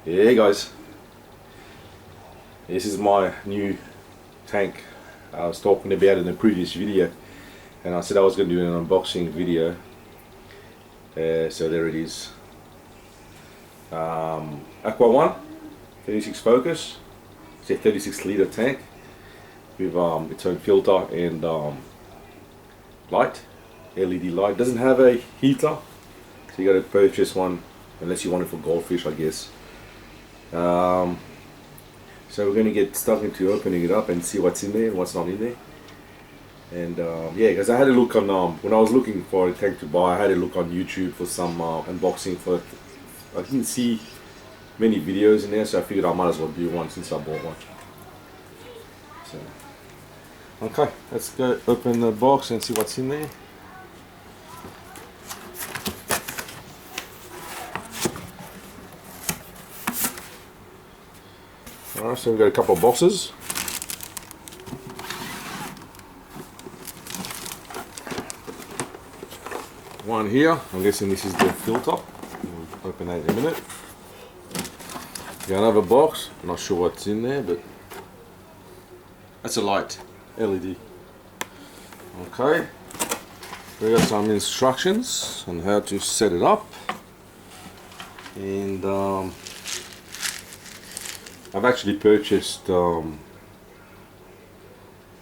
Yeah guys, this is my new tank I was talking about in the previous video, and I said I was going to do an unboxing video. So there it is. Aqua One 36 focus. It's a 36 litre tank with its own filter and light, LED light. Doesn't have a heater, so you got to purchase one unless you want it for goldfish, I guess. So we're going to get stuck into opening it up and see what's in there and what's not in there. And yeah, because I had a look on when I was looking for a tank to buy, I had a look on YouTube for some unboxing for it. I didn't see many videos in there, so I figured I might as well do one since I bought one. So okay, let's go open the box and see what's in there. Alright, so we've got a couple of boxes. One here, I'm guessing this is the filter. We'll open that in a minute. Got another box, not sure what's in there, but that's a light, LED. Okay, we got some instructions on how to set it up, and I've actually purchased some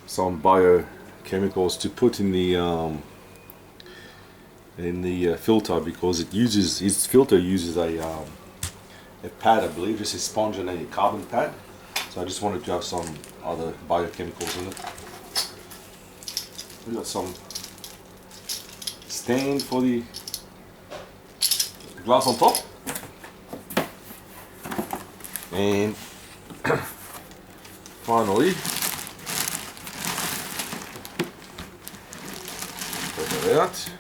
biochemicals to put in the filter, because its filter uses a pad, I believe, just a sponge and a carbon pad. So I just wanted to have some other biochemicals in it. We got some stand for the glass on top, and finally put that out.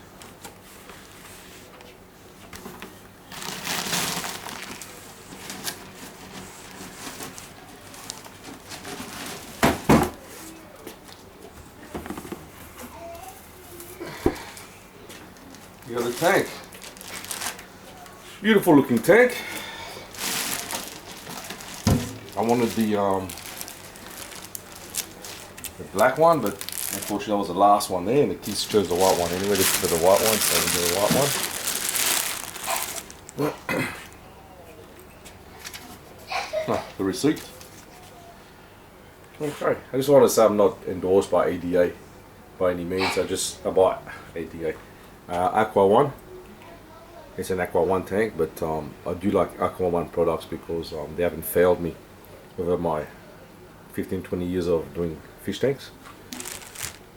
You got the tank. Beautiful looking tank. I wanted the black one, but unfortunately that was the last one there, and the kids chose the white one anyway. This is the white one, so we do the white one. The receipt. Okay, I just want to say I'm not endorsed by ADA by any means. I buy ADA. Aqua One. It's an Aqua One tank, but I do like Aqua One products because they haven't failed me over my 15-20 years of doing fish tanks.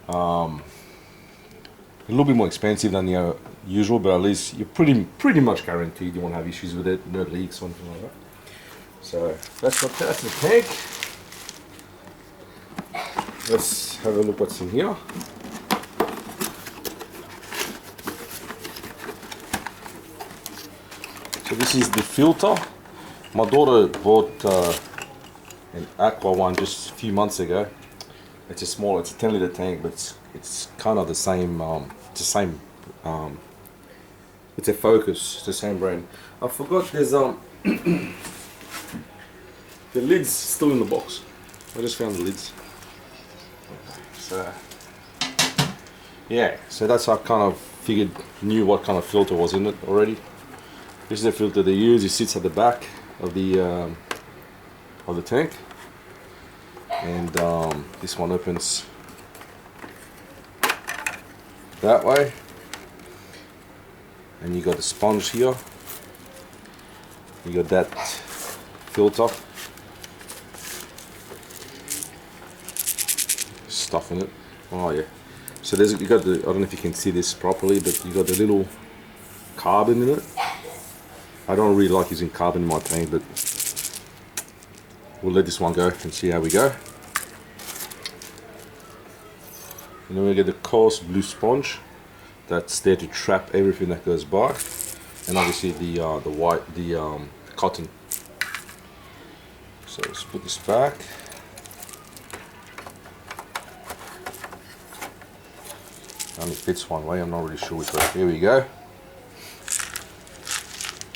A little bit more expensive than the usual, but at least you're pretty much guaranteed you won't have issues with it, no leaks or anything like that. So that's the tank. Let's have a look what's in here. So this is the filter. My daughter bought an Aqua One just a few months ago. It's a 10 litre tank, but it's kind of the same. It's a Focus. It's the same brand. I forgot there's the lid's still in the box. I just found the lids. So yeah, so that's how I kind of knew what kind of filter was in it already. This is the filter they use. It sits at the back of the tank, and this one opens that way, and you got the sponge here. You got that filter stuff in it. Oh yeah. So you got the, I don't know if you can see this properly, but you got the little carbon in it. I don't really like using carbon in my tank, but we'll let this one go and see how we go. And then we get the coarse blue sponge that's there to trap everything that goes by, and obviously the cotton. So let's put this back. Only fits one way, I'm not really sure which way. Here we go.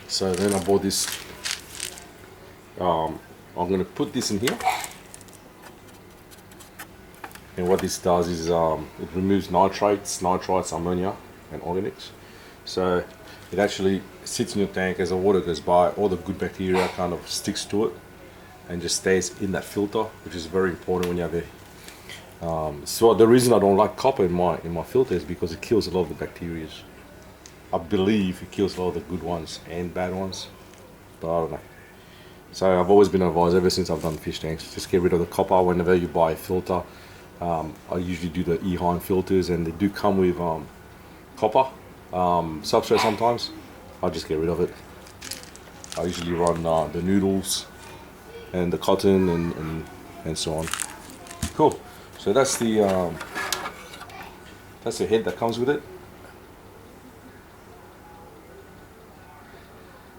So then I bought this I'm going to put this in here, and what this does is it removes nitrates, ammonia and organics. So it actually sits in your tank. As the water goes by, all the good bacteria kind of sticks to it and just stays in that filter, which is very important when you have a so the reason I don't like copper in my filter is because it kills a lot of the bacteria. I believe it kills a lot of the good ones and bad ones, but I don't know. So I've always been advised ever since I've done fish tanks, just get rid of the copper whenever you buy a filter. I usually do the E-Hine filters, and they do come with copper substrate sometimes. I just get rid of it. I usually run the noodles and the cotton and so on. Cool. So that's the head that comes with it.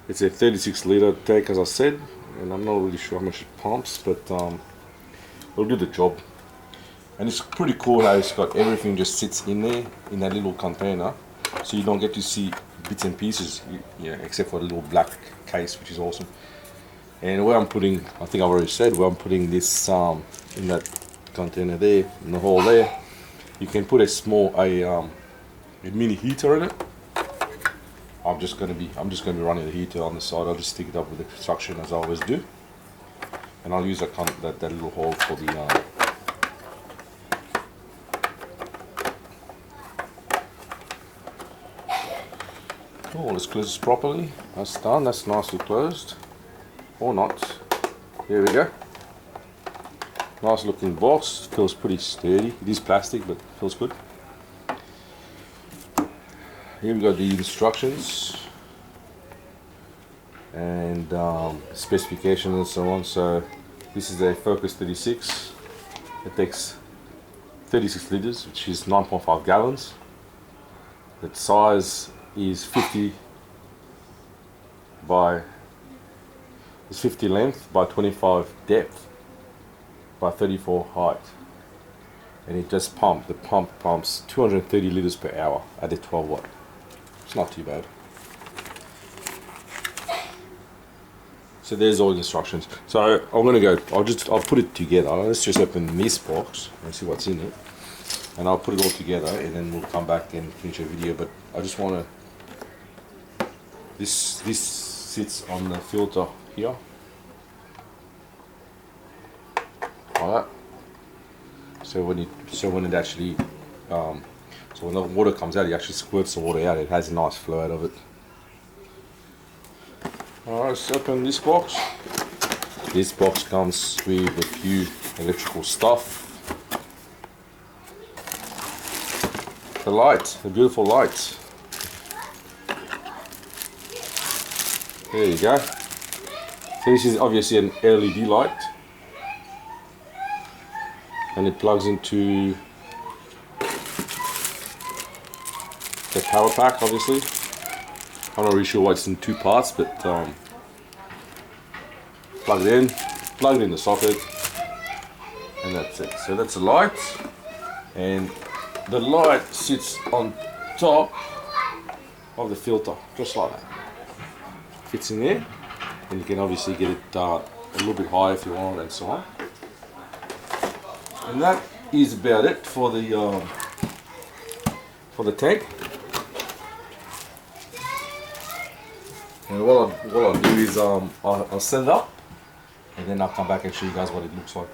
It's a 36 litre tank, as I said, and I'm not really sure how much it pumps, but it'll do the job. And it's pretty cool how it's got everything just sits in there in that little container, so you don't get to see bits and pieces, except for the little black case, which is awesome. And where I'm putting, I think I've already said, where I'm putting this in that container there, in the hole there, you can put a mini heater in it. I'm just gonna be running the heater on the side. I'll just stick it up with the suction as I always do, and I'll use that little hole for the cool. Let's close this properly. That's done. That's nicely closed, or not. There we go. Nice looking box. Feels pretty sturdy. It is plastic, but feels good. Here we got the instructions and specifications and so on. So this is a Focus 36. It takes 36 litres, which is 9.5 gallons. The size is 50 length by 25 depth by 34 height, and it just the pump pumps 230 litres per hour at a 12 watt. It's not too bad. So there's all the instructions. So I'm gonna go. I'll put it together. Let's just open this box and see what's in it, and I'll put it all together, and then we'll come back and finish a video. But I just want to. This sits on the filter here, like that. So when it actually so when the water comes out, it actually squirts the water out. It has a nice flow out of it. Alright, let's open this box. This box comes with a few electrical stuff. The light, the beautiful light. There you go. So this is obviously an LED light, and it plugs into the power pack, obviously. I'm not really sure why it's in two parts, but plug it in the socket, and that's it. So that's the light, and the light sits on top of the filter, just like that. Fits in there, and you can obviously get it a little bit higher if you want, and so on. And that is about it for the tank. And what I'll do is I'll set it up, and then I'll come back and show you guys what it looks like.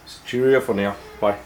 So cheerio for now. Bye.